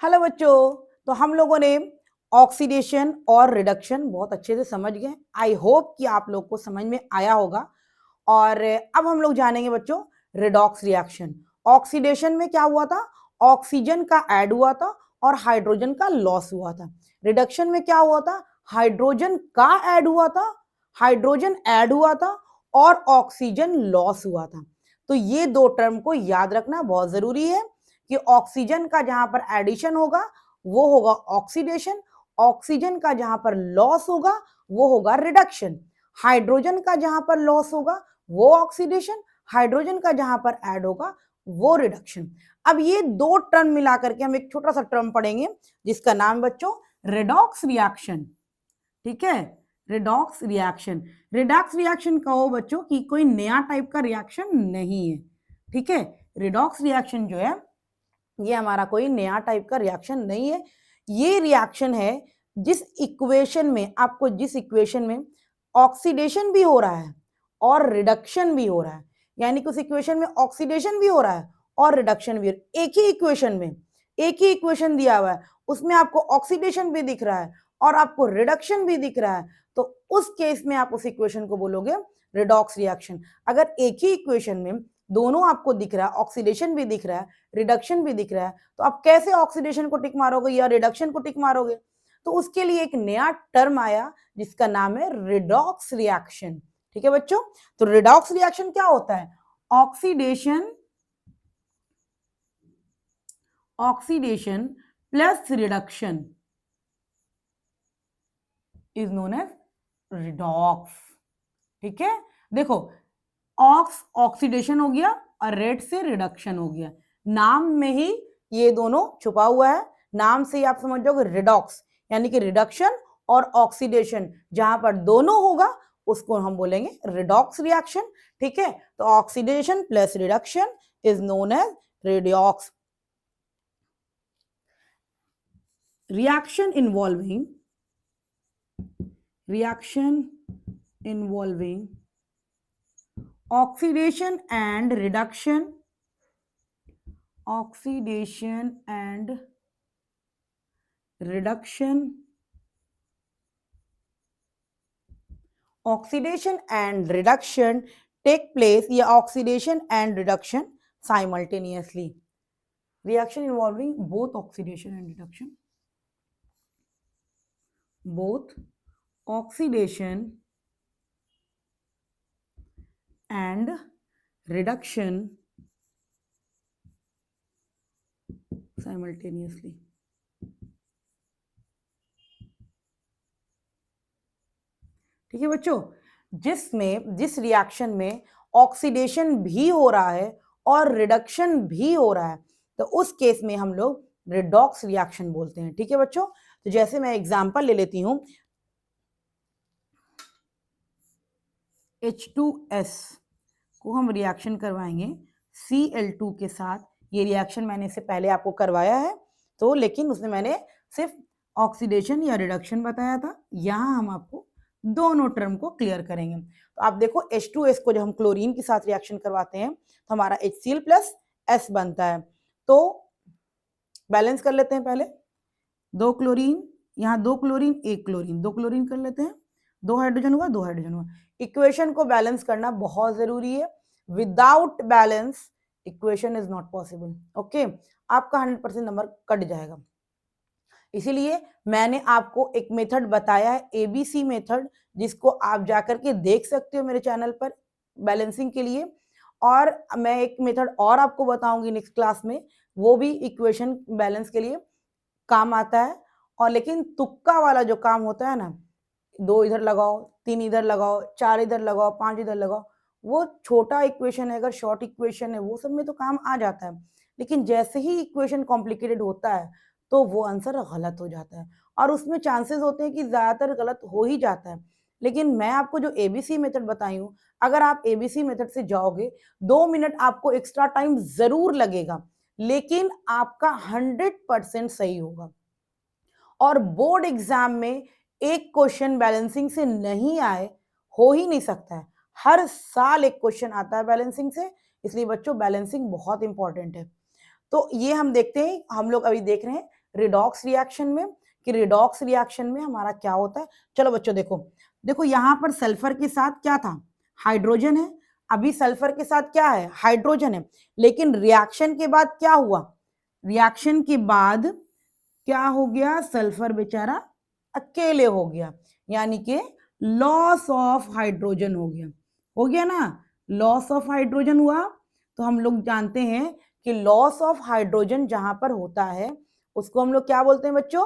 Hello बच्चों। तो हम लोगों ने ऑक्सीडेशन और रिडक्शन बहुत अच्छे से समझ गए। आई होप कि आप लोग को समझ में आया होगा। और अब हम लोग जानेंगे बच्चों रिडॉक्स रिएक्शन। ऑक्सीडेशन में क्या हुआ था? ऑक्सीजन का ऐड हुआ था और हाइड्रोजन का लॉस हुआ था। रिडक्शन में क्या हुआ था? हाइड्रोजन का ऐड हुआ था, हाइड्रोजन ऐड हुआ था और ऑक्सीजन लॉस हुआ था। तो ये दो टर्म को याद रखना बहुत जरूरी है कि ऑक्सीजन का जहां पर एडिशन होगा वो होगा ऑक्सीडेशन, ऑक्सीजन का जहां पर लॉस होगा वो होगा रिडक्शन, हाइड्रोजन का जहां पर लॉस होगा वो ऑक्सीडेशन, हाइड्रोजन का जहां पर ऐड होगा वो रिडक्शन। अब ये दो टर्म मिला करके हम एक छोटा सा टर्म पढ़ेंगे जिसका नाम बच्चों रेडॉक्स रिएक्शन। ठीक है, रेडॉक्स रिएक्शन। रेडॉक्स रिएक्शन कहो बच्चों कि कोई नया टाइप का रिएक्शन नहीं है। ठीक है, रेडॉक्स रिएक्शन जो है ये हमारा कोई नया टाइप का रिएक्शन नहीं है। ये रिएक्शन है जिस इक्वेशन में आपको, जिस इक्वेशन में ऑक्सीडेशन भी हो रहा है और रिडक्शन भी हो रहा है, यानी कि उस इक्वेशन में ऑक्सीडेशन भी हो रहा है और रिडक्शन भी हो रहा है। एक ही इक्वेशन में, एक ही इक्वेशन दिया हुआ है, उसमें आपको ऑक्सीडेशन भी दिख रहा है और आपको रिडक्शन भी दिख रहा है, तो उस केस में आप उस इक्वेशन को बोलोगे रिडॉक्स रिएक्शन। अगर एक ही इक्वेशन में दोनों आपको दिख रहा है, ऑक्सीडेशन भी दिख रहा है, रिडक्शन भी दिख रहा है, तो आप कैसे ऑक्सीडेशन को टिक मारोगे या रिडक्शन को टिक मारोगे? तो उसके लिए एक नया टर्म आया जिसका नाम है रिडॉक्स रिएक्शन। ठीक है बच्चों, तो रिडॉक्स रिएक्शन क्या होता है? Oxidation, oxidation plus reduction is known as redox. ठीक है, देखो ऑक्स ऑक्सीडेशन हो गया और रेड से रिडक्शन हो गया। नाम में ही ये दोनों छुपा हुआ है। नाम से ही आप समझ जाओगे रिडॉक्स यानी कि रिडक्शन और ऑक्सीडेशन जहां पर दोनों होगा उसको हम बोलेंगे रिडॉक्स रिएक्शन। ठीक है, तो oxidation plus reduction is known as redox reaction involving, reaction involving oxidation and reduction, oxidation and reduction, oxidation and reduction take place या oxidation and reduction simultaneously. Reaction involving both oxidation and reduction, both oxidation and reduction simultaneously. ठीक है बच्चों, जिसमें, जिस reaction में oxidation भी हो रहा है और रिडक्शन भी हो रहा है, तो उस केस में हम लोग रिडॉक्स रिएक्शन बोलते हैं। ठीक है बच्चों, तो जैसे मैं एग्जांपल ले लेती हूं, H2S को हम रिएक्शन करवाएंगे Cl2 के साथ। ये रिएक्शन मैंने इससे पहले आपको करवाया है, तो लेकिन उसमें मैंने सिर्फ ऑक्सीडेशन या रिडक्शन बताया था। यहां हम आपको दोनों टर्म को क्लियर करेंगे। तो आप देखो H2S को जब हम क्लोरीन के साथ रिएक्शन करवाते हैं तो हमारा HCl प्लस S बनता है। तो बैलेंस कर लेते हैं पहले, दो क्लोरीन, यहाँ दो क्लोरीन एक क्लोरीन, दो क्लोरीन कर लेते हैं, दो हाइड्रोजन हुआ, दो हाइड्रोजन हुआ। इक्वेशन को बैलेंस करना बहुत जरूरी है। Without balance equation is not possible. Okay, आपका 100% नंबर कट जाएगा। इसीलिए मैंने आपको एक मेथड बताया है, एबीसी मेथड, जिसको आप जाकर के देख सकते हो मेरे चैनल पर बैलेंसिंग के लिए। और मैं एक मेथड और आपको बताऊंगी नेक्स्ट क्लास में, वो भी इक्वेशन बैलेंस के लिए काम आता है। और लेकिन तुक्का वाला जो काम होता है ना, दो इधर लगाओ, तीन इधर लगाओ, चार इधर लगाओ, पांच इधर लगाओ, वो छोटा इक्वेशन है, अगर शॉर्ट इक्वेशन है वो सब में तो काम आ जाता है। लेकिन जैसे ही इक्वेशन कॉम्प्लिकेटेड होता है तो वो आंसर गलत हो जाता है और उसमें चांसेस होते हैं कि ज्यादातर गलत हो ही जाता है। लेकिन मैं आपको जो एबीसी मेथड बताई हूँ, अगर आप एबीसी मेथड से जाओगे 2 मिनट आपको एक्स्ट्रा टाइम जरूर लगेगा, लेकिन आपका 100% सही होगा। और बोर्ड एग्जाम में एक क्वेश्चन बैलेंसिंग से नहीं आए, हो ही नहीं सकता है। हर साल एक क्वेश्चन आता है बैलेंसिंग से, इसलिए बच्चों बैलेंसिंग बहुत इंपॉर्टेंट है। तो ये हम देखते हैं, हम लोग अभी देख रहे हैं रिडॉक्स रिएक्शन में कि रिडॉक्स रिएक्शन में हमारा क्या होता है। चलो बच्चों देखो, देखो यहाँ पर सल्फर के साथ क्या था, हाइड्रोजन है। अभी सल्फर के साथ क्या है, हाइड्रोजन है। लेकिन रिएक्शन के बाद क्या हुआ, रिएक्शन के बाद क्या हो गया, सल्फर बेचारा अकेले हो गया, यानी कि लॉस ऑफ हाइड्रोजन हो गया ना, लॉस ऑफ हाइड्रोजन हुआ। तो हम लोग जानते हैं कि लॉस ऑफ हाइड्रोजन जहां पर होता है उसको हम लोग क्या बोलते हैं बच्चों,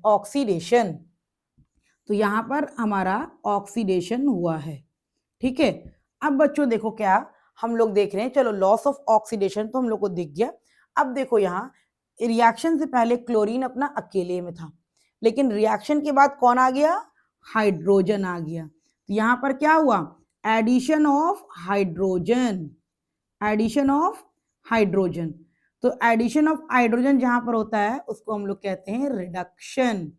ऑक्सीडेशन। तो यहां पर हमारा ऑक्सीडेशन हुआ है, ठीक है। अब बच्चों देखो क्या हम लोग देख रहे हैं, चलो लॉस ऑफ ऑक्सीडेशन तो हम लोग को दिख गया। अब देखो यहाँ रिएक्शन से पहले क्लोरीन अपना अकेले में था, लेकिन रिएक्शन के बाद कौन आ गया, हाइड्रोजन आ गया। तो यहाँ पर क्या हुआ, addition of hydrogen, addition of hydrogen. तो एडिशन ऑफ हाइड्रोजन जहां पर होता है उसको हम लोग कहते हैं रिडक्शन।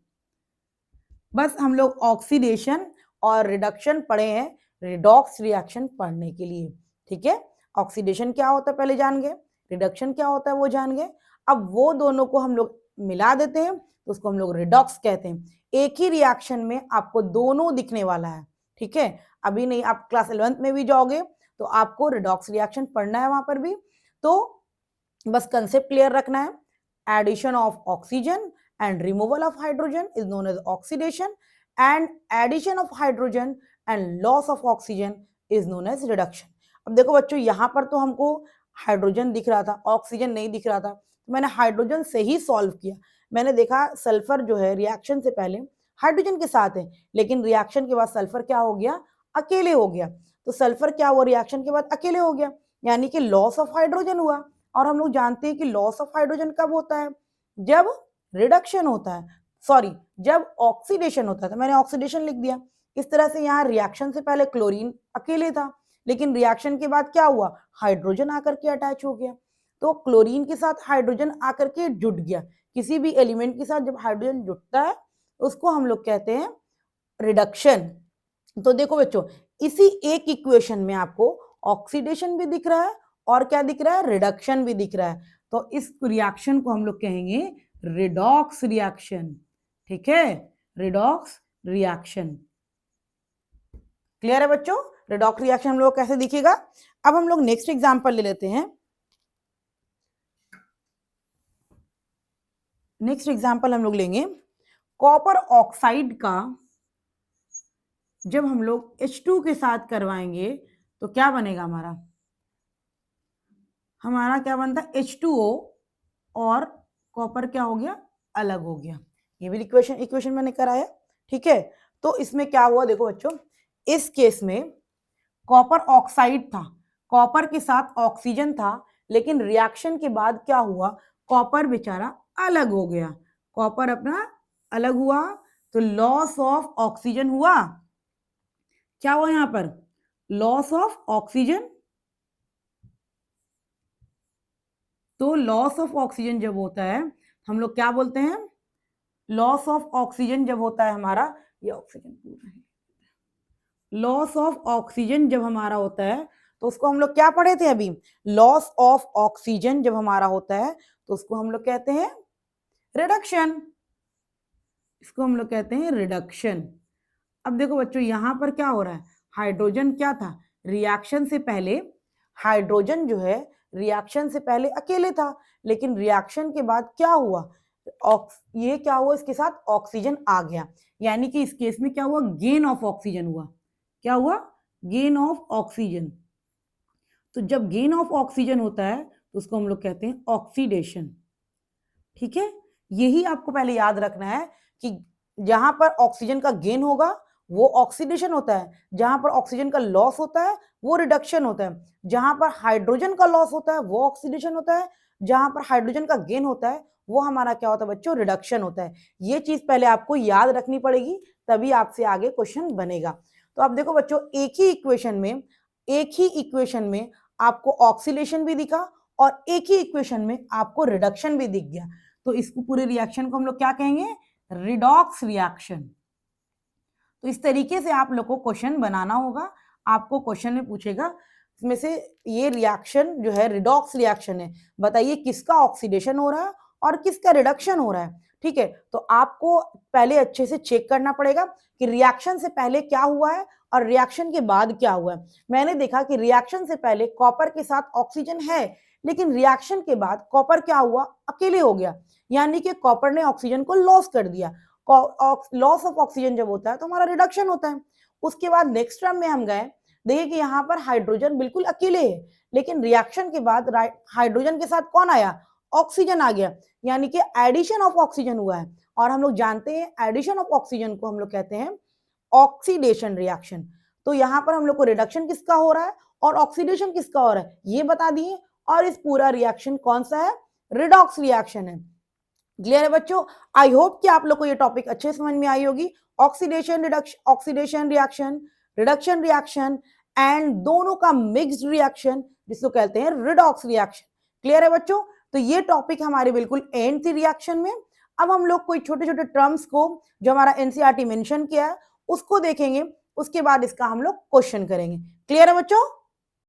बस हम लोग ऑक्सीडेशन और रिडक्शन पढ़े हैं रिडॉक्स रिएक्शन पढ़ने के लिए, ठीक है। ऑक्सीडेशन क्या होता है पहले जान गए, रिडक्शन क्या होता है वो जान गए। अब वो दोनों को हम लोग मिला देते हैं तो उसको हम लोग रिडॉक्स कहते हैं। एक ही रिएक्शन में आपको दोनों दिखने वाला है, ठीक है। अभी नहीं, आप क्लास 11th में भी जाओगे तो आपको रिडॉक्स रिएक्शन पढ़ना है वहां पर भी। तो बस कंसेप्ट क्लियर रखना है, addition of oxygen and removal of hydrogen is known as oxidation, and addition of hydrogen and loss of oxygen is known as reduction. अब देखो बच्चों यहाँ पर तो हमको हाइड्रोजन दिख रहा था, ऑक्सीजन नहीं दिख रहा था, तो मैंने हाइड्रोजन से ही सॉल्व किया। मैंने देखा सल्फर जो है रिएक्शन से पहले हाइड्रोजन के साथ है, लेकिन रिएक्शन के बाद सल्फर क्या हो गया, अकेले हो गया। तो सल्फर क्या हुआ, रिएक्शन के बाद अकेले हो गया, यानी कि लॉस ऑफ हाइड्रोजन हुआ। और हम लोग जानते हैं कि लॉस ऑफ हाइड्रोजन कब होता है, जब रिडक्शन होता है, सॉरी जब ऑक्सीडेशन होता है। तो मैंने ऑक्सीडेशन लिख दिया। इस तरह से यहाँ रिएक्शन से पहले क्लोरीन अकेले था, लेकिन रिएक्शन के बाद क्या हुआ, हाइड्रोजन आकर के अटैच हो गया। तो क्लोरीन के साथ हाइड्रोजन आकर के जुट गया। किसी भी एलिमेंट के साथ जब हाइड्रोजन जुटता है उसको हम लोग कहते हैं रिडक्शन। तो देखो बच्चों, इसी एक इक्वेशन में आपको ऑक्सीडेशन भी दिख रहा है और क्या दिख रहा है, रिडक्शन भी दिख रहा है। तो इस रिएक्शन को हम लोग कहेंगे रिडॉक्स रिएक्शन, ठीक है, रिडॉक्स रिएक्शन। क्लियर है बच्चों, रिडॉक्स रिएक्शन हम लोग कैसे दिखेगा। अब हम लोग नेक्स्ट एग्जांपल ले लेते हैं। नेक्स्ट एग्जांपल हम लोग लेंगे, कॉपर ऑक्साइड का जब हम लोग H2 के साथ करवाएंगे तो क्या बनेगा, हमारा क्या बनता है, H2O, और कॉपर क्या हो गया, अलग हो गया। ये भी इक्वेशन मैंने कराया, ठीक है। तो इसमें क्या हुआ, देखो बच्चों, इस केस में कॉपर ऑक्साइड था, कॉपर के साथ ऑक्सीजन था, लेकिन रिएक्शन के बाद क्या हुआ, कॉपर बेचारा अलग हो गया, कॉपर अपना अलग हुआ। तो लॉस ऑफ ऑक्सीजन हुआ, क्या हुआ यहां पर, लॉस ऑफ ऑक्सीजन। तो लॉस ऑफ ऑक्सीजन जब होता है हम लोग क्या बोलते हैं, लॉस ऑफ ऑक्सीजन जब होता है हमारा, ये ऑक्सीजन पूरा है, लॉस ऑफ ऑक्सीजन जब हमारा होता है तो उसको हम लोग क्या पढ़े थे अभी, लॉस ऑफ ऑक्सीजन जब हमारा होता है तो उसको हम लोग कहते हैं रिडक्शन, इसको हम लोग कहते हैं रिडक्शन। अब देखो बच्चों यहाँ पर क्या हो रहा है, हाइड्रोजन क्या था, रिएक्शन से पहले हाइड्रोजन जो है रिएक्शन से पहले अकेले था, लेकिन रिएक्शन के बाद क्या हुआ, ये क्या हुआ, इसके साथ ऑक्सीजन आ गया, यानी कि इस केस में क्या हुआ, गेन ऑफ ऑक्सीजन हुआ। क्या हुआ, गेन ऑफ ऑक्सीजन। तो जब गेन ऑफ ऑक्सीजन होता है तो उसको हम लोग कहते हैं ऑक्सीडेशन, ठीक है। यही आपको पहले याद रखना है कि जहां पर ऑक्सीजन का गेन होगा वो ऑक्सीडेशन होता है, जहां पर ऑक्सीजन का लॉस होता है वो रिडक्शन होता है, जहां पर हाइड्रोजन का लॉस होता है वो ऑक्सीडेशन होता है, जहां पर हाइड्रोजन का गेन होता है वो हमारा क्या होता है बच्चों, रिडक्शन होता है। ये चीज पहले आपको याद रखनी पड़ेगी, तभी आपसे आगे क्वेश्चन बनेगा। तो आप देखो बच्चों, एक ही इक्वेशन में आपको ऑक्सीडेशन भी दिखा और एक ही इक्वेशन में आपको रिडक्शन भी दिख गया। तो इसको पूरे रिएक्शन को हम लोग क्या कहेंगे, रिडॉक्स रिएक्शन। तो इस तरीके से आप लोग को क्वेश्चन बनाना होगा। आपको क्वेश्चन में पूछेगा इसमें से ये रिएक्शन जो है रिडॉक्स रिएक्शन है, बताइए किसका ऑक्सीडेशन हो रहा है और किसका रिडक्शन हो रहा है, ठीक है। तो आपको पहले अच्छे से चेक करना पड़ेगा कि रिएक्शन से पहले क्या हुआ है और रिएक्शन के बाद क्या हुआ है। मैंने देखा कि रिएक्शन से पहले कॉपर के साथ ऑक्सीजन है, लेकिन रिएक्शन के बाद कॉपर क्या हुआ, अकेले हो गया, यानी कि कॉपर ने ऑक्सीजन को लॉस कर दिया। लॉस ऑफ ऑक्सीजन जब होता है तो हमारा रिडक्शन होता है। उसके बाद नेक्स्ट टर्म में हम गए, देखिए कि यहाँ पर हाइड्रोजन बिल्कुल अकेले है, लेकिन रिएक्शन के बाद हाइड्रोजन के साथ कौन आया, ऑक्सीजन आ गया, यानी कि एडिशन ऑफ ऑक्सीजन हुआ है। और हम लोग जानते हैं एडिशन ऑफ ऑक्सीजन को हम लोग कहते हैं ऑक्सीडेशन रिएक्शन। तो यहाँ पर हम लोग को रिडक्शन किसका हो रहा है और ऑक्सीडेशन किसका हो रहा है ये बता दिए। और इस पूरा रिएक्शन कौन सा है, रिडॉक्स रिएक्शन है। क्लियर है बच्चों? आई होप कि आप लोग को ये टॉपिक अच्छे समझ में आई होगी। Oxidation reduction, oxidation reaction, reduction reaction and दोनों का मिक्स्ड रिएक्शन जिसको कहते हैं रिडॉक्स रिएक्शन। क्लियर है बच्चों? तो ये टॉपिक हमारे बिल्कुल एंड थी रिएक्शन में। अब हम लोग कोई छोटे छोटे टर्म्स को जो हमारा एनसीईआरटी मेंशन किया है उसको देखेंगे, उसके बाद इसका हम लोग क्वेश्चन करेंगे। क्लियर है बच्चों?